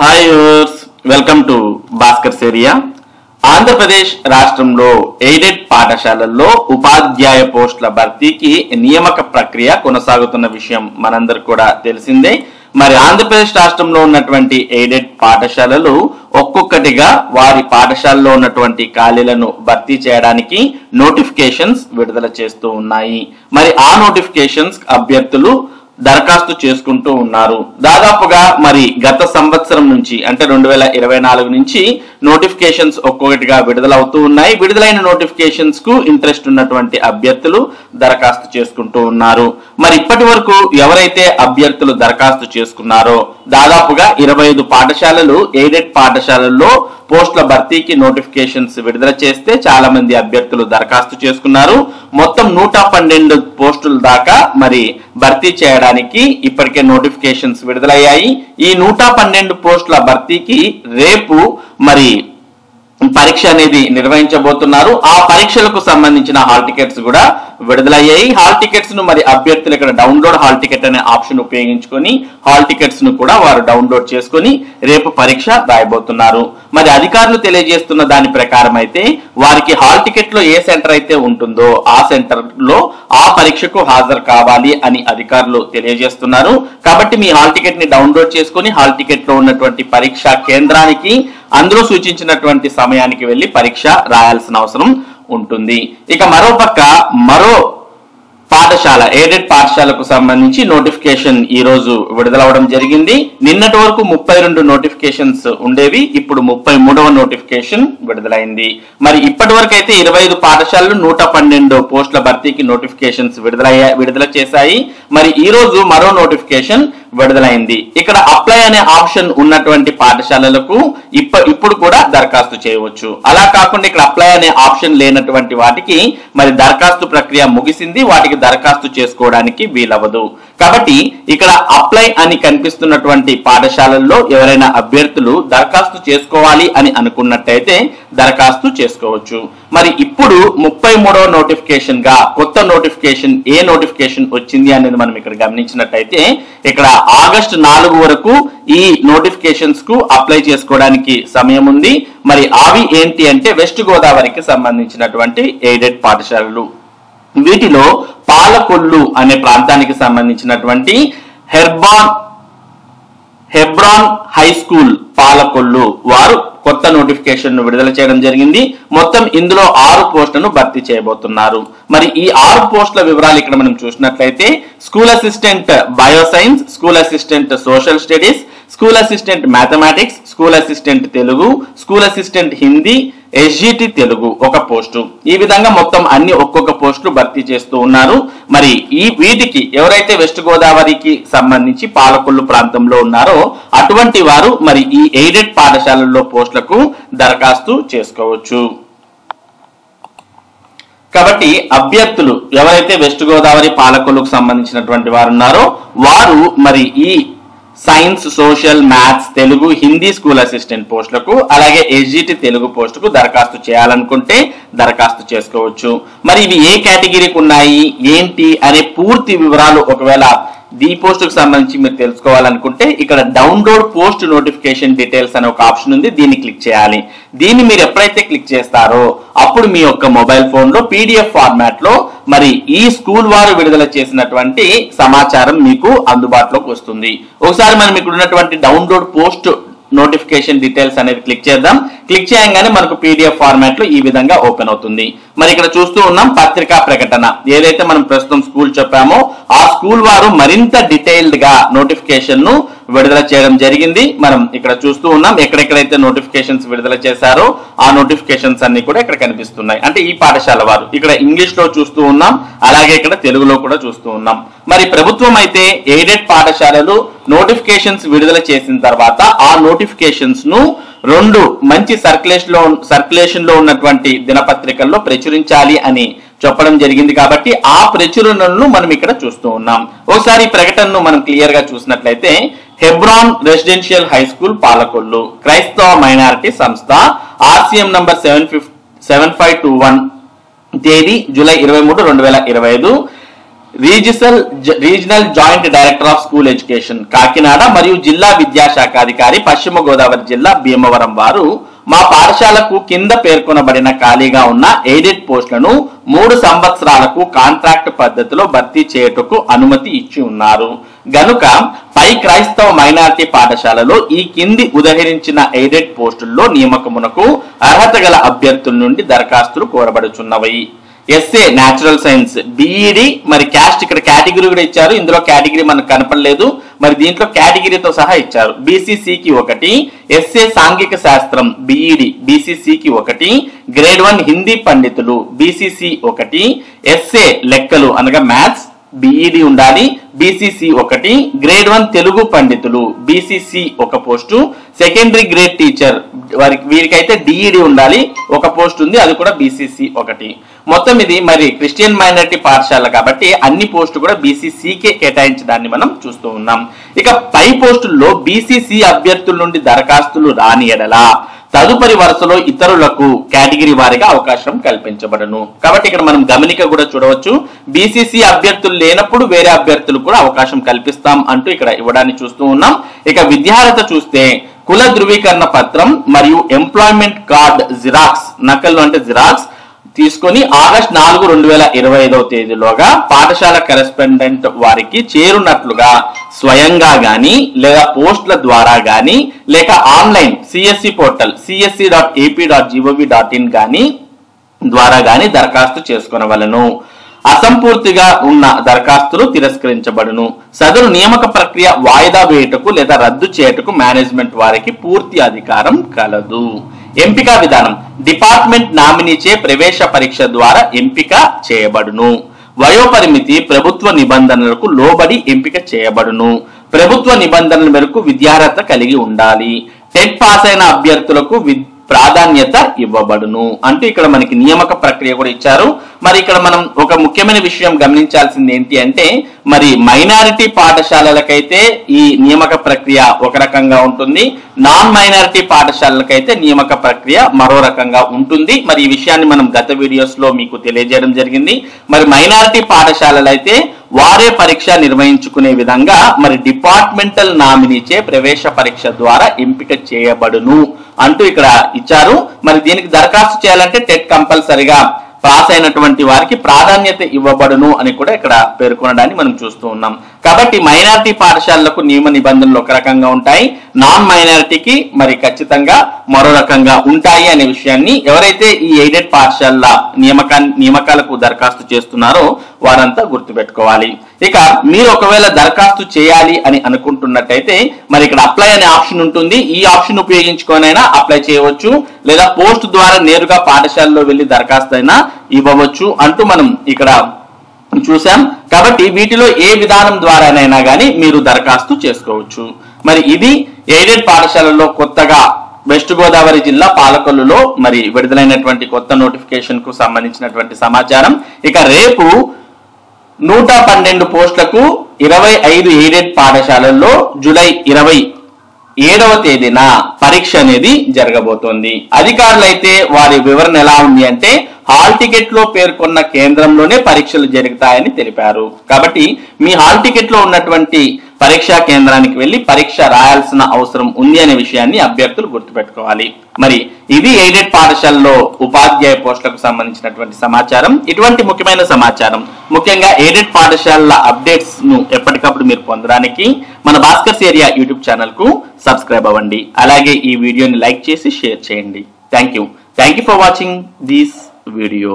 Hi viewers, welcome to Bhaskar area. Andhra Pradesh రాష్ట్రంలో aided పాఠశాలల్లో ఉపాధ్యాయ పోస్టుల భర్తీకి నియామక ప్రక్రియ కొనసాగుతున్న విషయం మనందరికి కూడా తెలిసిందే. మరి ఆంధ్రప్రదేశ్ రాష్ట్రంలో ఉన్నటువంటి ఎయిడెడ్ పాఠశాలలు ఒక్కొక్కటిగా వారి పాఠశాలలో ఉన్నటువంటి ఖాళీలను భర్తీ చేయడానికి నోటిఫికేషన్స్ విడుదల చేస్తూ ఉన్నాయి. మరి ఆ నోటిఫికేషన్స్ అభ్యర్థులు దరఖాస్తు చేసుకుంటూ ఉన్నారు. దాదాపుగా మరి గత సంవత్సరం నుంచి అంటే 2024 నుంచి నోటిఫికేషన్స్ ఒక్కొక్కటిగా విడుదలవుతూ ఉన్నాయి. విడుదలైన నోటిఫికేషన్స్ కు ఇంట్రెస్ట్ ఉన్నటువంటి అభ్యర్థులు దరఖాస్తు చేసుకుంటూ ఉన్నారు. మరి ఇప్పటి వరకు ఎవరైతే అభ్యర్థులు దరఖాస్తు చేసుకున్నారో దాదాపుగా 25 పాఠశాలలు ఎయిడెడ్ పాఠశాలల్లో పోస్టుల భర్తీకి నోటిఫికేషన్స్ విడుదల చేస్తే చాలా మంది అభ్యర్థులు దరఖాస్తు చేసుకున్నారు. మొత్తం 112 పోస్టుల దాకా మరి భర్తీ చేయడానికి ఇప్పటికే నోటిఫికేషన్స్ విడుదలయ్యాయి. ఈ 112 పోస్టుల భర్తీకి రేపు మరి పరీక్ష అనేది నిర్వహించబోతున్నారు. ఆ పరీక్షలకు సంబంధించిన హాల్ టికెట్స్ కూడా విడుదలయ్యాయి. హాల్ టికెట్స్ ను మరి అభ్యర్థులు ఇక్కడ డౌన్లోడ్ హాల్ టికెట్ అనే ఆప్షన్ ఉపయోగించుకొని హాల్ టికెట్స్ ను కూడా వారు డౌన్లోడ్ చేసుకొని రేపు పరీక్ష రాయబోతున్నారు. మరి అధికారులు తెలియజేస్తున్న దాని ప్రకారం అయితే వారికి హాల్ టికెట్ లో ఏ సెంటర్ అయితే ఉంటుందో ఆ సెంటర్ లో ఆ పరీక్షకు హాజరు కావాలి అని అధికారులు తెలియజేస్తున్నారు. కాబట్టి మీ హాల్ టికెట్ ని డౌన్లోడ్ చేసుకొని హాల్ టికెట్ లో ఉన్నటువంటి పరీక్షా కేంద్రానికి అందులో సూచించినటువంటి సమయానికి వెళ్లి పరీక్ష రాయాల్సిన అవసరం ఉంటుంది. ఇక మరోపక్క మరో పాఠశాల ఎయిడెడ్ పాఠశాలకు సంబంధించి నోటిఫికేషన్ ఈ రోజు విడుదలవడం జరిగింది. నిన్నటి వరకు 32 నోటిఫికేషన్స్ ఉండేవి, ఇప్పుడు 33వ నోటిఫికేషన్ విడుదలైంది. మరి ఇప్పటి వరకు అయితే 25 పాఠశాలలు 112 పోస్టుల భర్తీకి నోటిఫికేషన్స్ విడుదల చేశాయి. మరి ఈ రోజు మరో నోటిఫికేషన్ విడుదలైంది. ఇక్కడ అప్లై అనే ఆప్షన్ ఉన్నటువంటి పాఠశాలలకు ఇప్పుడు కూడా దరఖాస్తు చేయవచ్చు. అలా కాకుండా ఇక్కడ అప్లై అనే ఆప్షన్ లేనటువంటి వాటికి మరి దరఖాస్తు ప్రక్రియ ముగిసింది, వాటికి దరఖాస్తు చేసుకోవడానికి వీలవదు. కాబట్టి ఇక్కడ అప్లై అని కనిపిస్తున్నటువంటి పాఠశాలల్లో ఎవరైనా అభ్యర్థులు దరఖాస్తు చేసుకోవాలి అని అనుకున్నట్టయితే దరఖాస్తు చేసుకోవచ్చు. మరి ఇప్పుడు 33వ నోటిఫికేషన్ గా కొత్త నోటిఫికేషన్ ఏ నోటిఫికేషన్ వచ్చింది అనేది మనం ఇక్కడ గమనించినట్టయితే ఇక్కడ ఆగస్టు 4 వరకు ఈ నోటిఫికేషన్స్ కు అప్లై చేసుకోవడానికి సమయం ఉంది. మరి అవి ఏంటి అంటే వెస్ట్ గోదావరికి సంబంధించినటువంటి ఎయిడెడ్ పాఠశాలలు. వీటిలో పాలకొల్లు అనే ప్రాంతానికి సంబంధించినటువంటి హెబ్రాన్ హై స్కూల్ పాలకొల్లు వారు కొత్త నోటిఫికేషన్ ను విడుదల చేయడం జరిగింది. మొత్తం ఇందులో 6 పోస్టులను భర్తీ చేయబోతున్నారు. మరి ఈ 6 పోస్టుల వివరాలు ఇక్కడ మనం చూసినట్లయితే school assistant bioscience, school assistant social studies, school assistant mathematics, school assistant Telugu, school assistant Hindi, SGT Telugu ఒక పోస్టు. ఈ విధంగా మొత్తం అన్ని ఒక్కొక్క పోస్టులు భర్తీ చేస్తూ ఉన్నారు. మరి వీటికి ఎవరైతే వెస్ట్ గోదావరికి సంబంధించి పాలకొల్లు ప్రాంతంలో ఉన్నారో అటువంటి వారు మరి ఈ ఎయిడెడ్ పాఠశాలల్లో పోస్టులకు దరఖాస్తు చేసుకోవచ్చు. కాబట్టి అభ్యర్థులు ఎవరైతే వెస్ట్ గోదావరి పాలకొల్లుకు సంబంధించినటువంటి వారు ఉన్నారో వారు మరి ఈ science, social, maths, Telugu, Hindi school assistant పోస్టులకు అలాగే ఎస్జిటి తెలుగు పోస్టుకు దరఖాస్తు చేయాలనుకుంటే దరఖాస్తు చేసుకోవచ్చు. మరి ఇవి ఏ కేటగిరీకి ఉన్నాయి ఏంటి అనే పూర్తి వివరాలు ఒకవేళ ఈ పోస్టుకు సంబంధించి మీరు తెలుసుకోవాలనుకుంటే ఇక్కడ డౌన్లోడ్ పోస్ట్ నోటిఫికేషన్ డీటెయిల్స్ అనే ఒక ఆప్షన్ ఉంది, దీన్ని క్లిక్ చేయాలి. దీన్ని మీరు ఎప్పుడైతే క్లిక్ చేస్తారో అప్పుడు మీ యొక్క మొబైల్ ఫోన్ లో PDF ఫార్మాట్ లో మరి ఈ స్కూల్ వారు విడుదల చేసినటువంటి సమాచారం మీకు అందుబాటులోకి వస్తుంది. ఒకసారి మనం ఇక్కడ ఉన్నటువంటి డౌన్లోడ్ పోస్ట్ నోటిఫికేషన్ డీటెయిల్స్ అనేది క్లిక్ చేద్దాం. క్లిక్ చేయగానే మనకు PDF ఫార్మాట్ లో ఈ విధంగా ఓపెన్ అవుతుంది. మరి ఇక్కడ చూస్తూ ఉన్నాం పత్రికా ప్రకటన. ఏదైతే మనం ప్రస్తుతం స్కూల్ చెప్పామో ఆ స్కూల్ వారు మరింత డీటెయిల్డ్ గా నోటిఫికేషన్ ను విడుదల చేయడం జరిగింది. మనం ఇక్కడ చూస్తూ ఉన్నాం ఎక్కడెక్కడైతే నోటిఫికేషన్స్ విడుదల చేశారో ఆ నోటిఫికేషన్స్ అన్ని కూడా ఇక్కడ కనిపిస్తున్నాయి. అంటే ఈ పాఠశాల వారు ఇక్కడ ఇంగ్లీష్ లో చూస్తూ ఉన్నాం, అలాగే ఇక్కడ తెలుగులో కూడా చూస్తూ ఉన్నాం. మరి ప్రభుత్వం అయితే ఎయిడెడ్ పాఠశాలలు నోటిఫికేషన్స్ విడుదల చేసిన తర్వాత ఆ నోటిఫికేషన్స్ ను 2 మంచి సర్క్యులేషన్ లో ఉన్నటువంటి దినపత్రికల్లో ప్రచురించాలి అని చెప్పడం జరిగింది. కాబట్టి ఆ ప్రచురణను మనం ఇక్కడ చూస్తూ ఉన్నాం. ఒకసారి ఈ ప్రకటనను మనం క్లియర్ గా చూసినట్లయితే హెబ్రాన్ రెసిడెన్షియల్ హై స్కూల్ పాలకొల్లు క్రైస్తవ మైనారిటీ సంస్థ RCM నంబర్ 7521 తేదీ July 23, 2025 regional joint director of school education Kakinada మరియు జిల్లా విద్యాశాఖాధికారి పశ్చిమ గోదావరి జిల్లా భీమవరం వారు మా పాఠశాలకు కింద పేర్కొనబడిన ఖాళీగా ఉన్న ఎయిడెడ్ పోస్టులను 3 సంవత్సరాలకు కాంట్రాక్ట్ పద్ధతిలో భర్తీ చేయుటకు అనుమతి ఇచ్చి ఉన్నారు గనుక పై క్రైస్తవ మైనారిటీ పాఠశాలలో ఈ కింది ఉదహరించిన ఎయిడెడ్ పోస్టుల్లో నియామకమునకు అర్హత గల అభ్యర్థుల నుండి దరఖాస్తులు కోరబడుచున్నవి. ఎస్ఏ న్యాచురల్ సైన్స్ బిఈడి, మరి క్యాస్ట్ ఇక్కడ కేటగిరీ కూడా ఇచ్చారు, ఇందులో కేటగిరీ మనకు కనపడలేదు, మరి దీంట్లో కేటగిరీతో సహా ఇచ్చారు. బీసీసీకి 1, ఎస్ఏ సాంఘిక శాస్త్రం బిఈడి బీసీసీకి 1, గ్రేడ్ 1 హిందీ పండితులు బీసీసీ 1, ఎస్ఏ లెక్కలు అనగా మ్యాథ్స్ బిఈడి ఉండాలి బీసీసీ 1, గ్రేడ్ 1 తెలుగు పండితులు BCC 1 post, secondary grade teacher వీరికైతే డిఈడి ఉండాలి 1 పోస్ట్ ఉంది, అది కూడా బీసీసీ 1. మొత్తం ఇది మరి క్రిస్టియన్ మైనారిటీ పాఠశాల కాబట్టి అన్ని పోస్టు కూడా బీసీసీకే కేటాయించడాన్ని మనం చూస్తూ ఉన్నాం. ఇక పై పోస్టుల్లో బీసీసీ అభ్యర్థుల నుండి దరఖాస్తులు రాని ఎడల తదుపరి వరుసలో ఇతరులకు కేటగిరీ వారిగా అవకాశం కల్పించబడను. కాబట్టి ఇక్కడ మనం గమనిక కూడా చూడవచ్చు, బీసీసీ అభ్యర్థులు లేనప్పుడు వేరే అభ్యర్థులు కూడా అవకాశం కల్పిస్తాం అంటూ ఇక్కడ ఇవ్వడాన్ని చూస్తూ ఉన్నాం. ఇక విద్యార్హత చూస్తే కుల ధృవీకరణ పత్రం మరియు ఎంప్లాయ్మెంట్ కార్డ్ జిరాక్స్ నకలు అంటే జిరాక్స్ తీసుకొని ఆగస్టు 4, 2025 తేదీలోగా పాఠశాల కరెస్పాండెంట్ వారికి చేరున్నట్లుగా స్వయంగా గాని లేదా పోస్టుల ద్వారా గాని లేక ఆన్లైన్ సిఎస్సి పోర్టల్ csc.ap.gov.in గాని ద్వారా గాని దరఖాస్తు చేసుకొనవలెను. అసంపూర్తిగా ఉన్న దరఖాస్తులు తిరస్కరించబడును. సదరు నియామక ప్రక్రియ వాయిదా వేయుటకు లేదా రద్దు చేయుటకు మేనేజ్మెంట్ వారికి పూర్తి అధికారం కలదు. ఎంపిక విధానం డిపార్ట్మెంట్ నామినీచే ప్రవేశ పరీక్ష ద్వారా ఎంపిక చేయబడును. వయోపరిమితి ప్రభుత్వ నిబంధనలకు లోబడి ఎంపిక చేయబడును. ప్రభుత్వ నిబంధనల మేరకు విద్యార్హత కలిగి ఉండాలి. టెట్ పాస్ అయిన అభ్యర్థులకు ప్రాధాన్యత ఇవ్వబడును అంటూ ఇక్కడ మనకి నియామక ప్రక్రియ కూడా ఇచ్చారు. మరి ఇక్కడ మనం ఒక ముఖ్యమైన విషయం గమనించాల్సింది ఏంటి అంటే, మరి మైనారిటీ పాఠశాలలకైతే ఈ నియామక ప్రక్రియ ఒక రకంగా ఉంటుంది, నాన్ మైనారిటీ పాఠశాలలకైతే నియామక ప్రక్రియ మరో రకంగా ఉంటుంది. మరి ఈ విషయాన్ని మనం గత వీడియోస్ లో మీకు తెలియజేయడం జరిగింది. మరి మైనారిటీ పాఠశాలలు అయితే వారే పరీక్ష నిర్వహించుకునే విధంగా మరి డిపార్ట్మెంటల్ నామినీచే ప్రవేశ పరీక్ష ద్వారా ఎంపిక చేయబడును అంటూ ఇక్కడ ఇచ్చారు. మరి దీనికి దరఖాస్తు చేయాలంటే టెట్ కంపల్సరిగా పాస్ అయినటువంటి వారికి ప్రాధాన్యత ఇవ్వబడును అని కూడా ఇక్కడ పేర్కొనడాన్ని మనం చూస్తూ ఉన్నాం. కాబట్టి మైనారిటీ పాఠశాలలకు నియమ నిబంధనలు ఒక రకంగా ఉంటాయి, నాన్ మైనారిటీకి మరి ఖచ్చితంగా మరో రకంగా ఉంటాయి అనే విషయాన్ని ఎవరైతే ఈ ఎయిడెడ్ పాఠశాలల నియామకాలకు దరఖాస్తు చేస్తున్నారో వారంతా గుర్తుపెట్టుకోవాలి. ఇక మీరు ఒకవేళ దరఖాస్తు చేయాలి అని అనుకుంటున్నట్టయితే మరి ఇక్కడ అప్లై అనే ఆప్షన్ ఉంటుంది. ఈ ఆప్షన్ ఉపయోగించుకొనైనా అప్లై చేయవచ్చు, లేదా పోస్ట్ ద్వారా నేరుగా పాఠశాలలో వెళ్లి దరఖాస్తు అయినా ఇవ్వవచ్చు అంటూ మనం ఇక్కడ చూసాం. కాబట్టి వీటిలో ఏ విధానం ద్వారానైనా గానీ మీరు దరఖాస్తు చేసుకోవచ్చు. మరి ఇది ఎయిడెడ్ పాఠశాలలో కొత్తగా వెస్ట్ గోదావరి జిల్లా పాలకొల్లులో మరి విడుదలైనటువంటి కొత్త నోటిఫికేషన్ కు సంబంధించినటువంటి సమాచారం. ఇక రేపు 112 పోస్టులకు 25 ఎయిడెడ్ పాఠశాలల్లో జూలై 27వ తేదీన పరీక్ష అనేది జరగబోతోంది. అధికారులైతే వారి వివరణ ఎలా ఉంది అంటే, హాల్ టికెట్ లో పేర్కొన్న కేంద్రంలోనే పరీక్షలు జరుగుతాయని తెలిపారు. కాబట్టి మీ హాల్ టికెట్ లో ఉన్నటువంటి పరీక్షా కేంద్రానికి వెళ్లి పరీక్ష రాయాల్సిన అవసరం ఉంది అనే విషయాన్ని అభ్యర్థులు గుర్తుపెట్టుకోవాలి. మరి ఇది ఎయిడెడ్ పాఠశాలలో ఉపాధ్యాయ పోస్టులకు సంబంధించినటువంటి సమాచారం. ఇటువంటి ముఖ్యమైన సమాచారం, ముఖ్యంగా ఎయిడెడ్ పాఠశాలల అప్డేట్స్ ను ఎప్పటికప్పుడు మీరు పొందడానికి మన భాస్కర్స్ ఏరియా యూట్యూబ్ ఛానల్ కు సబ్స్క్రైబ్ అవ్వండి. అలాగే ఈ వీడియోని లైక్ చేసి షేర్ చేయండి. Thank you for watching this video.